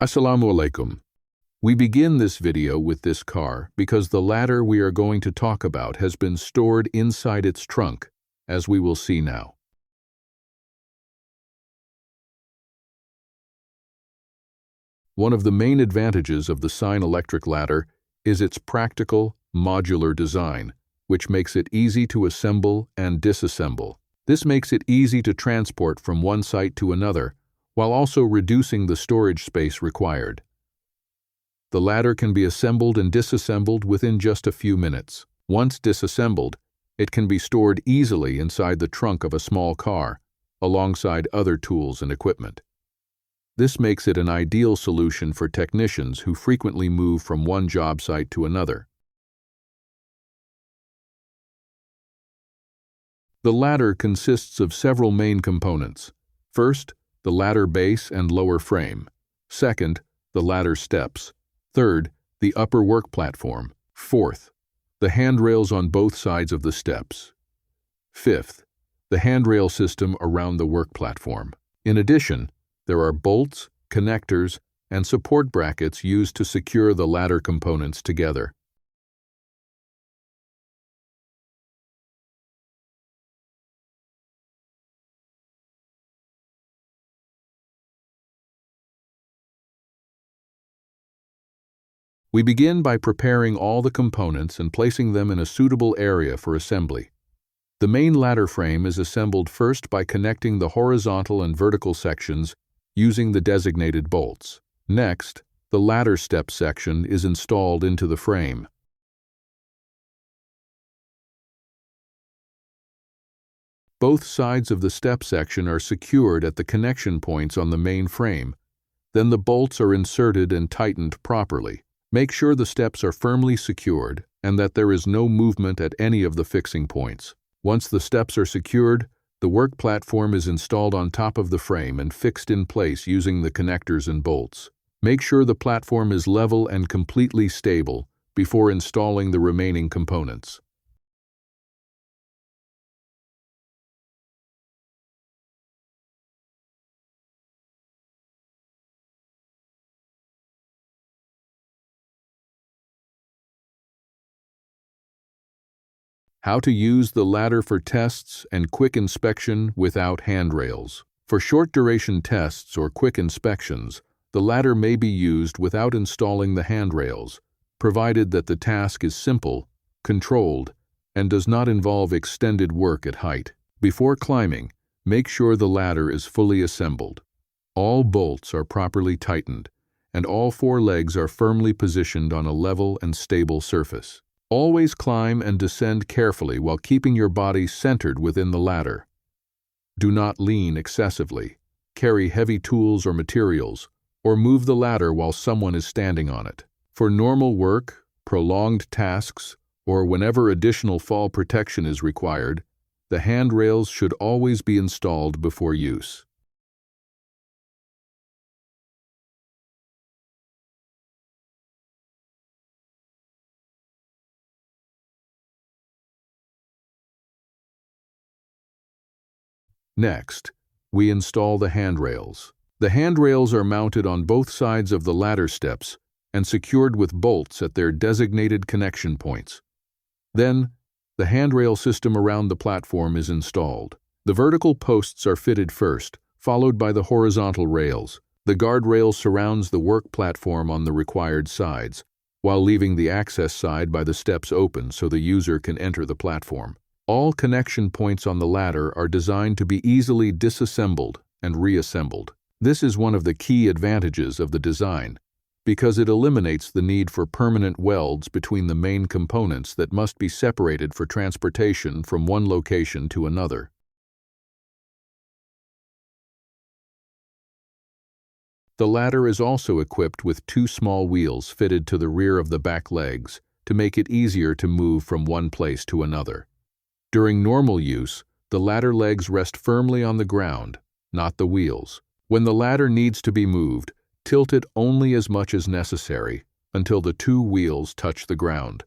Assalamu alaikum. We begin this video with this car because the ladder we are going to talk about has been stored inside its trunk, as we will see now. One of the main advantages of the Sine electric ladder is its practical, modular design, which makes it easy to assemble and disassemble. This makes it easy to transport from one site to another, while also reducing the storage space required. The ladder can be assembled and disassembled within just a few minutes. Once disassembled, it can be stored easily inside the trunk of a small car, alongside other tools and equipment. This makes it an ideal solution for technicians who frequently move from one job site to another. The ladder consists of several main components. First, the ladder base and lower frame. Second, the ladder steps. Third, the upper work platform. Fourth, the handrails on both sides of the steps. Fifth, the handrail system around the work platform. In addition, there are bolts, connectors, and support brackets used to secure the ladder components together. We begin by preparing all the components and placing them in a suitable area for assembly. The main ladder frame is assembled first by connecting the horizontal and vertical sections using the designated bolts. Next, the ladder step section is installed into the frame. Both sides of the step section are secured at the connection points on the main frame. Then the bolts are inserted and tightened properly. Make sure the steps are firmly secured and that there is no movement at any of the fixing points. Once the steps are secured, the work platform is installed on top of the frame and fixed in place using the connectors and bolts. Make sure the platform is level and completely stable before installing the remaining components. How to use the ladder for tests and quick inspection without handrails. For short-duration tests or quick inspections, the ladder may be used without installing the handrails, provided that the task is simple, controlled, and does not involve extended work at height. Before climbing, make sure the ladder is fully assembled. All bolts are properly tightened, and all four legs are firmly positioned on a level and stable surface. Always climb and descend carefully while keeping your body centered within the ladder. Do not lean excessively, carry heavy tools or materials, or move the ladder while someone is standing on it. For normal work, prolonged tasks, or whenever additional fall protection is required, the handrails should always be installed before use. Next, we install the handrails. The handrails are mounted on both sides of the ladder steps and secured with bolts at their designated connection points. Then, the handrail system around the platform is installed. The vertical posts are fitted first, followed by the horizontal rails. The guardrail surrounds the work platform on the required sides, while leaving the access side by the steps open so the user can enter the platform. All connection points on the ladder are designed to be easily disassembled and reassembled. This is one of the key advantages of the design, because it eliminates the need for permanent welds between the main components that must be separated for transportation from one location to another. The ladder is also equipped with two small wheels fitted to the rear of the back legs to make it easier to move from one place to another. During normal use, the ladder legs rest firmly on the ground, not the wheels. When the ladder needs to be moved, tilt it only as much as necessary until the two wheels touch the ground.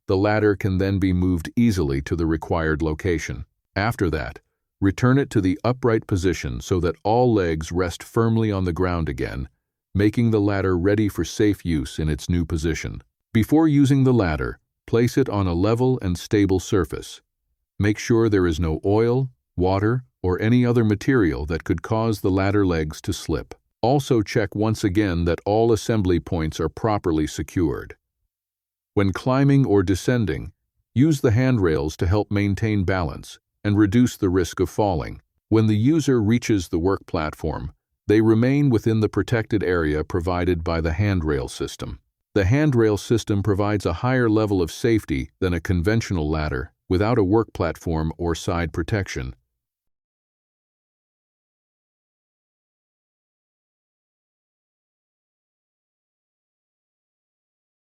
The ladder can then be moved easily to the required location. After that, return it to the upright position so that all legs rest firmly on the ground again, making the ladder ready for safe use in its new position. Before using the ladder, place it on a level and stable surface. Make sure there is no oil, water, or any other material that could cause the ladder legs to slip. Also check once again that all assembly points are properly secured. When climbing or descending, use the handrails to help maintain balance and reduce the risk of falling. When the user reaches the work platform, they remain within the protected area provided by the handrail system. The handrail system provides a higher level of safety than a conventional ladder without a work platform or side protection.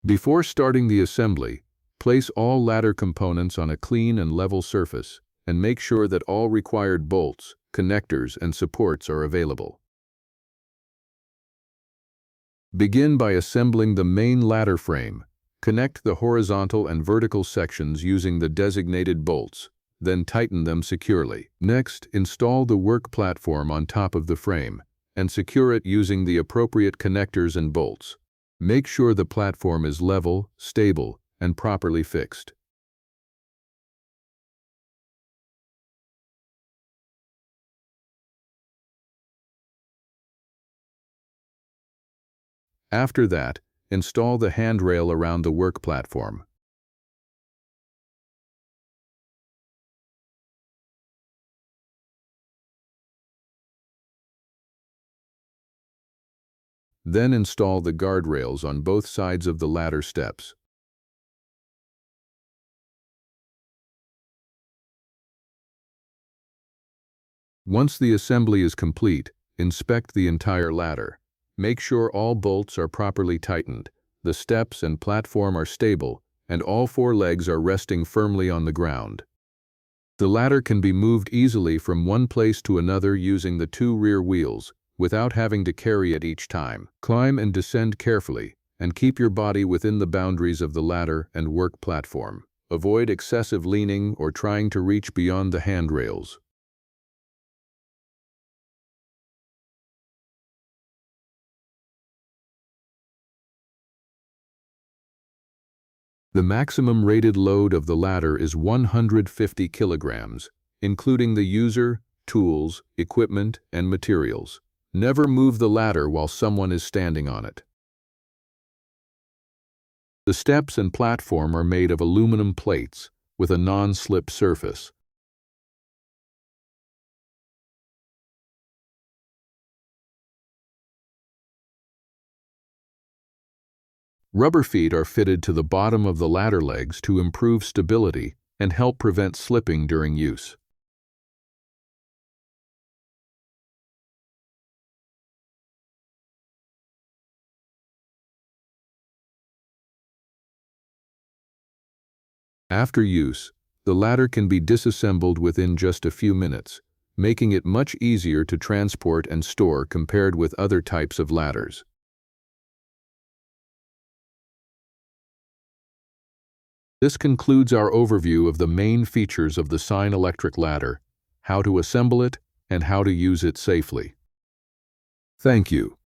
Before starting the assembly, place all ladder components on a clean and level surface and make sure that all required bolts, connectors, and supports are available. Begin by assembling the main ladder frame. Connect the horizontal and vertical sections using the designated bolts, then tighten them securely. Next, install the work platform on top of the frame and secure it using the appropriate connectors and bolts. Make sure the platform is level, stable, and properly fixed. After that, install the handrail around the work platform. Then install the guardrails on both sides of the ladder steps. Once the assembly is complete, inspect the entire ladder. Make sure all bolts are properly tightened, the steps and platform are stable, and all 4 legs are resting firmly on the ground. The ladder can be moved easily from one place to another using the 2 rear wheels, without having to carry it each time. Climb and descend carefully, and keep your body within the boundaries of the ladder and work platform. Avoid excessive leaning or trying to reach beyond the handrails. The maximum rated load of the ladder is 150 kilograms, including the user, tools, equipment, and materials. Never move the ladder while someone is standing on it. The steps and platform are made of aluminum plates with a non-slip surface. Rubber feet are fitted to the bottom of the ladder legs to improve stability and help prevent slipping during use. After use, the ladder can be disassembled within just a few minutes, making it much easier to transport and store compared with other types of ladders. This concludes our overview of the main features of the Sine electric ladder, how to assemble it, and how to use it safely. Thank you.